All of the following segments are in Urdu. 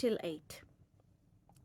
till 8।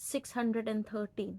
613,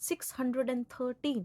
613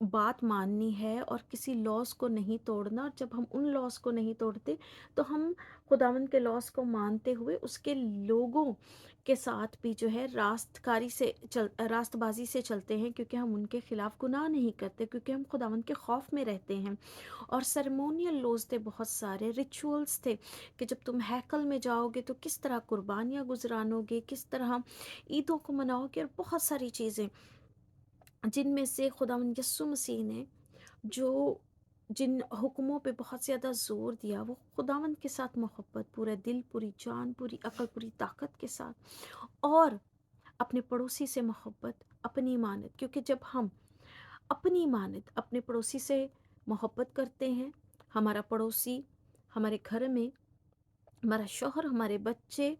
بات ماننی ہے اور کسی لاس کو نہیں توڑنا، اور جب ہم ان لاس کو نہیں توڑتے تو ہم خداوند کے لاس کو مانتے ہوئے اس کے لوگوں کے ساتھ بھی جو ہے راست بازی سے چلتے ہیں، کیونکہ ہم ان کے خلاف گناہ نہیں کرتے، کیونکہ ہم خداوند کے خوف میں رہتے ہیں۔ اور سرمونیل لوز تھے، بہت سارے ریچولز تھے کہ جب تم ہیکل میں جاؤ گے تو کس طرح قربانیاں گزرانو گے، کس طرح عیدوں کو مناؤ گے، اور بہت ساری چیزیں جن میں سے خداوند یسوع مسیح نے جو جن حکموں پہ بہت زیادہ زور دیا، وہ خداوند کے ساتھ محبت، پورے دل، پوری جان، پوری عقل، پوری طاقت کے ساتھ، اور اپنے پڑوسی سے محبت، اپنی مانت، کیونکہ جب ہم اپنی مانت اپنے پڑوسی سے محبت کرتے ہیں، ہمارا پڑوسی ہمارے گھر میں، ہمارا شوہر، ہمارے بچے،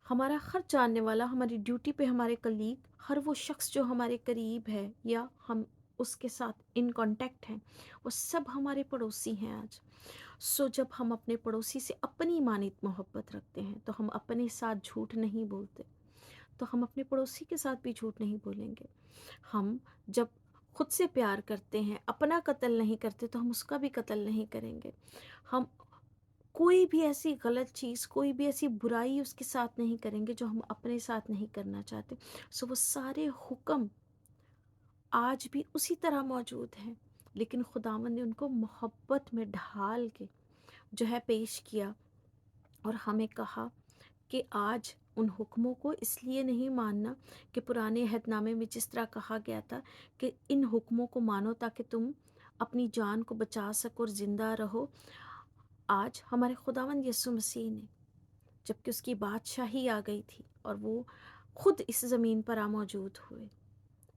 ہمارا ہر جاننے والا، ہماری ڈیوٹی پہ ہمارے کلیگ، ہر وہ شخص جو ہمارے قریب ہے یا ہم اس کے ساتھ ان کانٹیکٹ ہیں، وہ سب ہمارے پڑوسی ہیں آج۔ سو جب ہم اپنے پڑوسی سے اپنی مانت محبت رکھتے ہیں تو ہم اپنے ساتھ جھوٹ نہیں بولتے، تو ہم اپنے پڑوسی کے ساتھ بھی جھوٹ نہیں بولیں گے۔ ہم جب خود سے پیار کرتے ہیں، اپنا قتل نہیں کرتے، تو ہم اس کا بھی قتل نہیں کریں گے۔ ہم کوئی بھی ایسی غلط چیز، کوئی بھی ایسی برائی اس کے ساتھ نہیں کریں گے جو ہم اپنے ساتھ نہیں کرنا چاہتے۔ سو وہ سارے حکم آج بھی اسی طرح موجود ہیں، لیکن خداوند نے ان کو محبت میں ڈھال کے جو ہے پیش کیا، اور ہمیں کہا کہ آج ان حکموں کو اس لیے نہیں ماننا کہ پرانے عہد نامے میں جس طرح کہا گیا تھا کہ ان حکموں کو مانو تاکہ تم اپنی جان کو بچا سکو اور زندہ رہو۔ آج ہمارے خداوند یسوع مسیح نے، جب کہ اس کی بادشاہی آ گئی تھی اور وہ خود اس زمین پر موجود ہوئے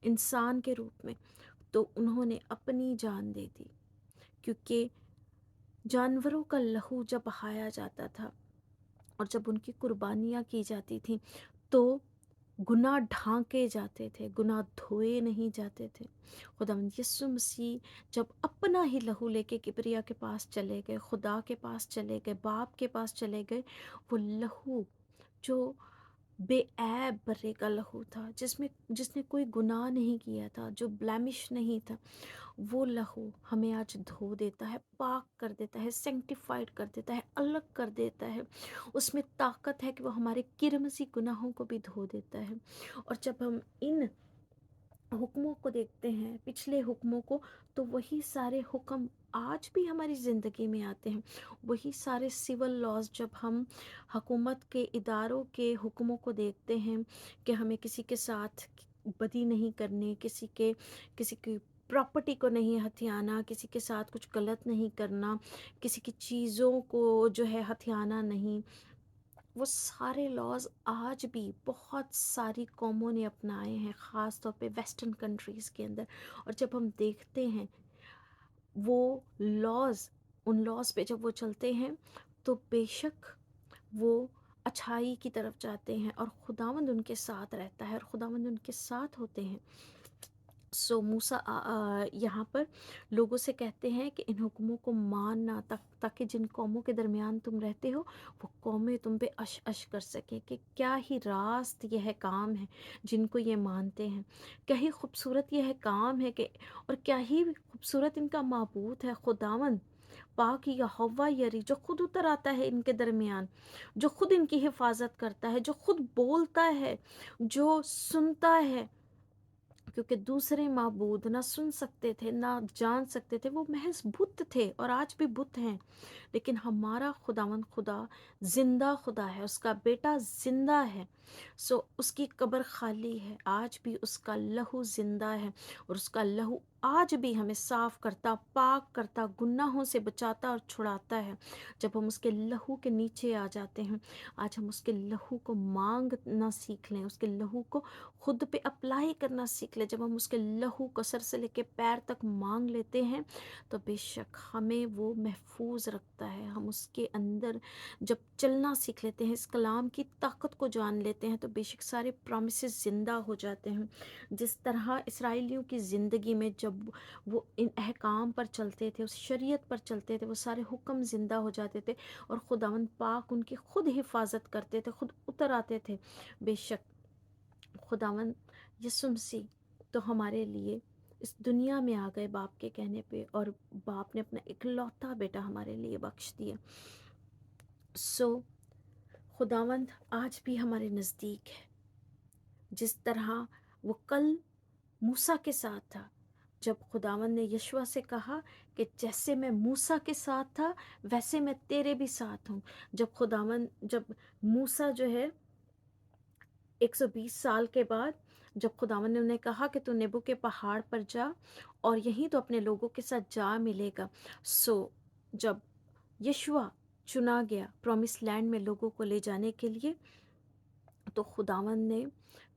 انسان کے روپ میں، تو انہوں نے اپنی جان دے دی، کیونکہ جانوروں کا لہو جب بہایا جاتا تھا اور جب ان کی قربانیاں کی جاتی تھیں تو گناہ ڈھانکے جاتے تھے، گناہ دھوئے نہیں جاتے تھے۔ خداوند یسوع مسیح جب اپنا ہی لہو لے کے کبریا کے پاس چلے گئے، خدا کے پاس چلے گئے، باپ کے پاس چلے گئے، وہ لہو جو بے عیب برے کا لہو تھا، جس نے کوئی گناہ نہیں کیا تھا، جو بلیمش نہیں تھا، وہ لہو ہمیں آج دھو دیتا ہے، پاک کر دیتا ہے، سینکٹیفائڈ کر دیتا ہے، الگ کر دیتا ہے۔ اس میں طاقت ہے کہ وہ ہمارے کرمزی گناہوں کو بھی دھو دیتا ہے۔ اور جب ہم ان حکموں کو دیکھتے ہیں، پچھلے حکموں کو، تو وہی سارے حکم آج بھی ہماری زندگی میں آتے ہیں۔ وہی سارے سول لاز، جب ہم حکومت کے اداروں کے حکموں کو دیکھتے ہیں کہ ہمیں کسی کے ساتھ بدی نہیں کرنی، کسی کی پراپرٹی کو نہیں ہتھیانا، کسی کے ساتھ کچھ غلط نہیں کرنا، کسی کی چیزوں کو جو ہے ہتھیانا نہیں، وہ سارے لاز آج بھی بہت ساری قوموں نے اپنائے ہیں، خاص طور پہ ویسٹرن کنٹریز کے اندر۔ اور جب ہم دیکھتے ہیں وہ لاز، ان لاز پہ جب وہ چلتے ہیں تو بے شک وہ اچھائی کی طرف جاتے ہیں، اور خداوند ان کے ساتھ رہتا ہے، اور خداوند ان کے ساتھ ہوتے ہیں۔ سو موسیٰ یہاں پر لوگوں سے کہتے ہیں کہ ان حکموں کو ماننا، تاکہ جن قوموں کے درمیان تم رہتے ہو وہ قومیں تم پہ اش اش کر سکیں کہ کیا ہی راست یہ ہے کام ہے جن کو یہ مانتے ہیں، کیا ہی خوبصورت یہ ہے کام ہے کہ، اور کیا ہی خوبصورت ان کا معبود ہے خداوند پاک یہوہ یری، جو خود اتر آتا ہے ان کے درمیان، جو خود ان کی حفاظت کرتا ہے، جو خود بولتا ہے، جو سنتا ہے، کیونکہ دوسرے معبود نہ سن سکتے تھے نہ جان سکتے تھے، وہ محض بت تھے اور آج بھی بت ہیں۔ لیکن ہمارا خداوند خدا زندہ خدا ہے، اس کا بیٹا زندہ ہے، سو اس کی قبر خالی ہے، آج بھی اس کا لہو زندہ ہے، اور اس کا لہو آج بھی ہمیں صاف کرتا، پاک کرتا، گناہوں سے بچاتا اور چھڑاتا ہے۔ جب ہم اس کے لہو کے نیچے آ جاتے ہیں، آج ہم اس کے لہو کو مانگنا سیکھ لیں، اس کے لہو کو خود پہ اپلائی کرنا سیکھ لیں۔ جب ہم اس کے لہو کو سر سے لے کے پیر تک مانگ لیتے ہیں تو بے شک ہمیں وہ محفوظ رکھتا ہے۔ ہم اس کے اندر جب چلنا سیکھ لیتے ہیں، اس کلام کی طاقت کو جان لیتے ہیں، تو بے شک سارے پرومسز زندہ ہو جاتے ہیں۔ جس طرح اسرائیلیوں کی زندگی میں جب وہ ان احکام پر چلتے تھے، اس شریعت پر چلتے تھے، وہ سارے حکم زندہ ہو جاتے تھے، اور خداوند پاک ان کی خود حفاظت کرتے تھے، خود اتر آتے تھے۔ بے شک خداوند یسوع مسیح تو ہمارے لیے اس دنیا میں آ گئے باپ کے کہنے پہ، اور باپ نے اپنا اکلوتا بیٹا ہمارے لیے بخش دیا۔ سو خداوند آج بھی ہمارے نزدیک ہے، جس طرح وہ کل موسیٰ کے ساتھ تھا، جب خداوند نے یشوع سے کہا کہ جیسے میں موسیٰ کے ساتھ تھا ویسے میں تیرے بھی ساتھ ہوں۔ جب موسیٰ جو ہے 120 سال کے بعد، جب خداوند نے انہیں کہا کہ تو نیبو کے پہاڑ پر جا اور یہیں تو اپنے لوگوں کے ساتھ جا ملے گا، سو جب یشوع چنا گیا پرومس لینڈ میں لوگوں کو لے جانے کے لیے، تو خداوند نے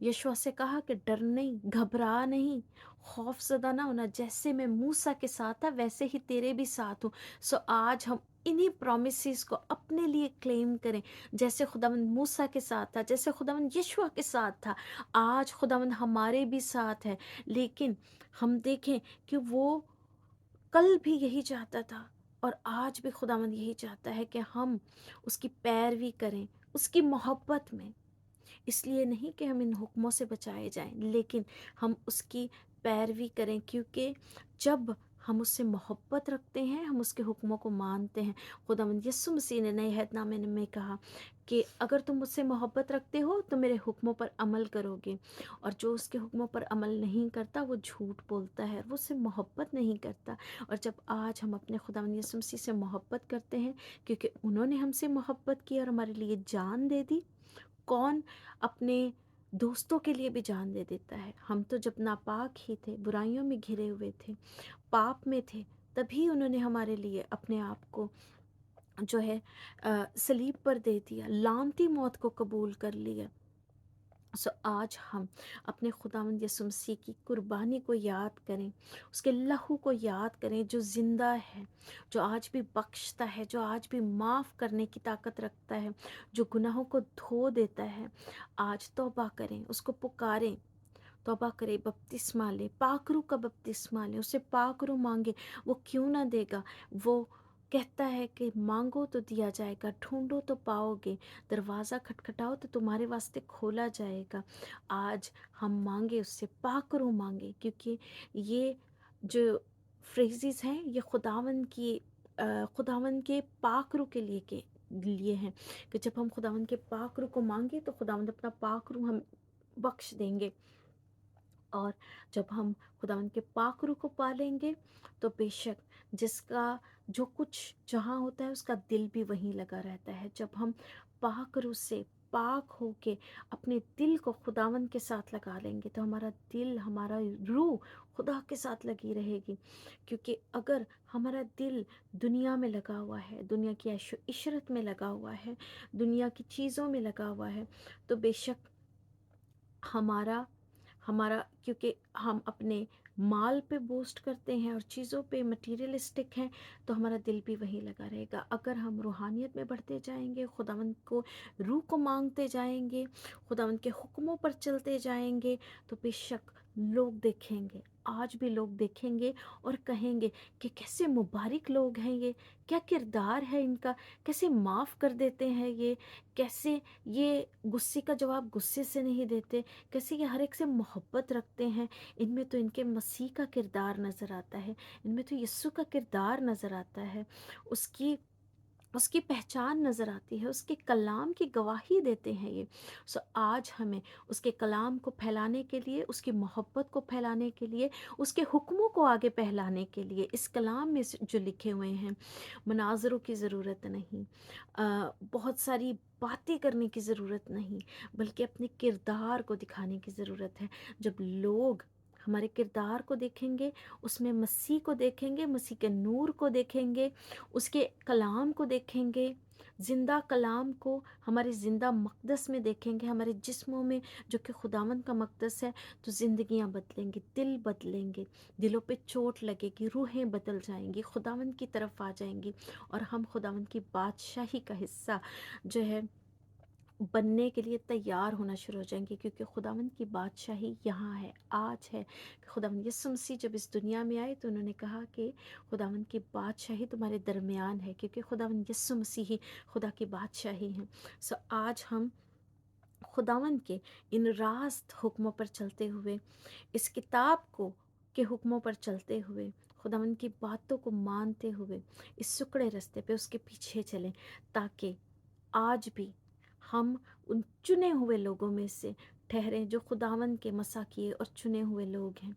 یشوع سے کہا کہ ڈر نہیں، گھبرا نہیں، خوف زدہ نہ ہونا، جیسے میں موسیٰ کے ساتھ تھا ویسے ہی تیرے بھی ساتھ ہوں۔ سو آج ہم انہی پرومسز کو اپنے لیے کلیم کریں، جیسے خداوند موسیٰ کے ساتھ تھا، جیسے خداوند یشوع کے ساتھ تھا، آج خداوند ہمارے بھی ساتھ ہے۔ لیکن ہم دیکھیں کہ وہ کل بھی یہی چاہتا تھا اور آج بھی خداوند یہی چاہتا ہے کہ ہم اس کی پیروی کریں، اس کی محبت میں۔ اس لیے نہیں کہ ہم ان حکموں سے بچائے جائیں، لیکن ہم اس کی پیروی کریں، کیونکہ جب ہم اس سے محبت رکھتے ہیں ہم اس کے حکموں کو مانتے ہیں۔ خداوند یسوع مسیح نے نئے عہد نامے میں کہا کہ اگر تم مجھ سے محبت رکھتے ہو تو میرے حکموں پر عمل کرو گے، اور جو اس کے حکموں پر عمل نہیں کرتا وہ جھوٹ بولتا ہے، وہ اس سے محبت نہیں کرتا۔ اور جب آج ہم اپنے خداوند یسوع مسیح سے محبت کرتے ہیں، کیونکہ انہوں نے ہم سے محبت کی اور ہمارے لیے جان دے دی، کون اپنے دوستوں کے لیے بھی جان دے دیتا ہے؟ ہم تو جب ناپاک ہی تھے، برائیوں میں گھرے ہوئے تھے، پاپ میں تھے، تبھی انہوں نے ہمارے لیے اپنے آپ کو جو ہے صلیب پر دے دیا، لعنتی موت کو قبول کر لیا۔ سو آج ہم اپنے خداوند یسوع مسیح کی قربانی کو یاد کریں، اس کے لہو کو یاد کریں جو زندہ ہے، جو آج بھی بخشتا ہے، جو آج بھی معاف کرنے کی طاقت رکھتا ہے، جو گناہوں کو دھو دیتا ہے۔ آج توبہ کریں، اس کو پکاریں، توبہ کرے، بپتسمہ لے، پاک روح کا بپتسمہ لے، اسے پاک روح مانگے۔ وہ کیوں نہ دے گا؟ وہ کہتا ہے کہ مانگو تو دیا جائے گا، ڈھونڈو تو پاؤ گے، دروازہ کھٹکھٹاؤ تو تمہارے واسطے کھولا جائے گا۔ آج ہم مانگے، اس سے پاک روح مانگے، کیونکہ یہ جو فریزز ہیں یہ خداوند کے پاک روح کے لیے ہیں، کہ جب ہم خداوند کے پاک روح کو مانگے تو خداوند اپنا پاک روح ہم بخش دیں گے، اور جب ہم خداوند کے پاک روح کو پالیں گے تو بے شک جس کا جو کچھ جہاں ہوتا ہے اس کا دل بھی وہیں لگا رہتا ہے۔ جب ہم پاک روح سے پاک ہو کے اپنے دل کو خداوند کے ساتھ لگا لیں گے تو ہمارا دل، ہمارا روح خدا کے ساتھ لگی رہے گی، کیونکہ اگر ہمارا دل دنیا میں لگا ہوا ہے، دنیا کی عیش و عشرت میں لگا ہوا ہے، دنیا کی چیزوں میں لگا ہوا ہے، تو بے شک ہمارا کیونکہ ہم اپنے مال پہ بوسٹ کرتے ہیں اور چیزوں پہ مٹیریلسٹک ہیں، تو ہمارا دل بھی وہی لگا رہے گا۔ اگر ہم روحانیت میں بڑھتے جائیں گے، خداوند کو، روح کو مانگتے جائیں گے، خداوند کے حکموں پر چلتے جائیں گے، تو بے شک لوگ دیکھیں گے، آج بھی لوگ دیکھیں گے اور کہیں گے کہ کیسے مبارک لوگ ہیں یہ، کیا کردار ہے ان کا، کیسے معاف کر دیتے ہیں یہ، کیسے یہ غصے کا جواب غصے سے نہیں دیتے، کیسے یہ ہر ایک سے محبت رکھتے ہیں۔ ان میں تو ان کے مسیح کا کردار نظر آتا ہے، ان میں تو یسوع کا کردار نظر آتا ہے، اس کی پہچان نظر آتی ہے، اس کے کلام کی گواہی دیتے ہیں یہ۔ سو آج ہمیں اس کے کلام کو پھیلانے کے لیے، اس کی محبت کو پھیلانے کے لیے، اس کے حکموں کو آگے پھیلانے کے لیے، اس کلام میں جو لکھے ہوئے ہیں، مناظروں کی ضرورت نہیں، بہت ساری باتیں کرنے کی ضرورت نہیں، بلکہ اپنے کردار کو دکھانے کی ضرورت ہے۔ جب لوگ ہمارے کردار کو دیکھیں گے، اس میں مسیح کو دیکھیں گے، مسیح کے نور کو دیکھیں گے، اس کے کلام کو دیکھیں گے، زندہ کلام کو ہمارے زندہ مقدس میں دیکھیں گے، ہمارے جسموں میں جو کہ خداوند کا مقدس ہے، تو زندگیاں بدلیں گی، دل بدلیں گے، دلوں پہ چوٹ لگے گی، روحیں بدل جائیں گی، خداوند کی طرف آ جائیں گی، اور ہم خداوند کی بادشاہی کا حصہ جو ہے بننے کے لیے تیار ہونا شروع ہو جائیں گے، کیونکہ خداوند کی بادشاہی یہاں ہے، آج ہے۔ خداوند یسوع مسیح جب اس دنیا میں آئے تو انہوں نے کہا کہ خداوند کی بادشاہی تمہارے درمیان ہے، کیونکہ خداوند یسوع مسیح ہی خدا کی بادشاہی ہیں۔ سو آج ہم خداوند کے ان راست حکموں پر چلتے ہوئے اس کتاب کو کے حکموں پر چلتے ہوئے، خداوند کی باتوں کو مانتے ہوئے اس سکڑے رستے پہ اس کے پیچھے چلیں، تاکہ آج بھی ہم ان چنے ہوئے لوگوں میں سے ٹھہریں جو خداوند کے مسا کیے اور چنے ہوئے لوگ ہیں،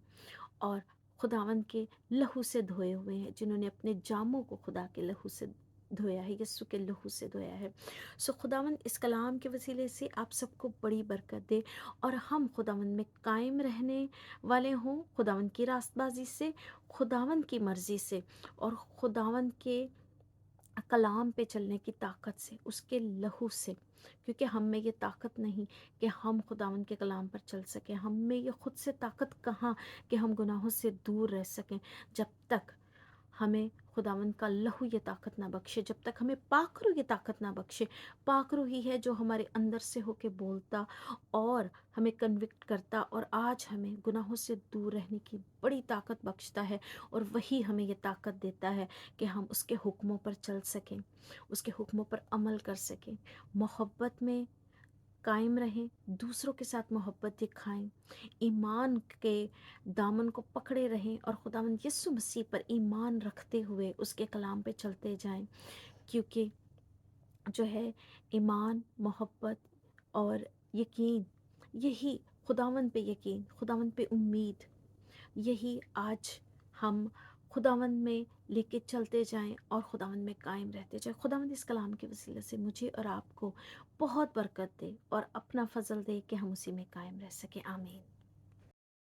اور خداوند کے لہو سے دھوئے ہوئے ہیں، جنہوں نے اپنے جاموں کو خدا کے لہو سے دھویا ہے، یسوع کے لہو سے دھویا ہے۔ سو خداوند اس کلام کے وسیلے سے آپ سب کو بڑی برکت دے، اور ہم خداوند میں قائم رہنے والے ہوں، خداوند کی راست بازی سے، خداوند کی مرضی سے، اور خداوند کے کلام پہ چلنے کی طاقت سے، اس کے لہو سے، کیونکہ ہم میں یہ طاقت نہیں کہ ہم خداوند کے کلام پر چل سکیں، ہم میں یہ خود سے طاقت کہاں کہ ہم گناہوں سے دور رہ سکیں، جب تک ہمیں خداوند کا لہو یہ طاقت نہ بخشے، جب تک ہمیں پاک روح یہ طاقت نہ بخشے۔ پاک روح ہی ہے جو ہمارے اندر سے ہو کے بولتا اور ہمیں کنوکٹ کرتا، اور آج ہمیں گناہوں سے دور رہنے کی بڑی طاقت بخشتا ہے، اور وہی ہمیں یہ طاقت دیتا ہے کہ ہم اس کے حکموں پر چل سکیں، اس کے حکموں پر عمل کر سکیں، محبت میں قائم رہیں، دوسروں کے ساتھ محبت دکھائیں، ایمان کے دامن کو پکڑے رہیں، اور خداوند یسوع مسیح پر ایمان رکھتے ہوئے اس کے کلام پہ چلتے جائیں، کیونکہ جو ہے ایمان، محبت اور یقین، یہی خداوند پہ یقین، خداوند پہ امید، یہی آج ہم خداوند میں لے کے چلتے جائیں اور خداوند میں قائم رہتے جائیں۔ خداوند اس کلام کے وسیلے سے مجھے اور آپ کو بہت برکت دے اور اپنا فضل دے کہ ہم اسی میں قائم رہ سکیں۔ آمین۔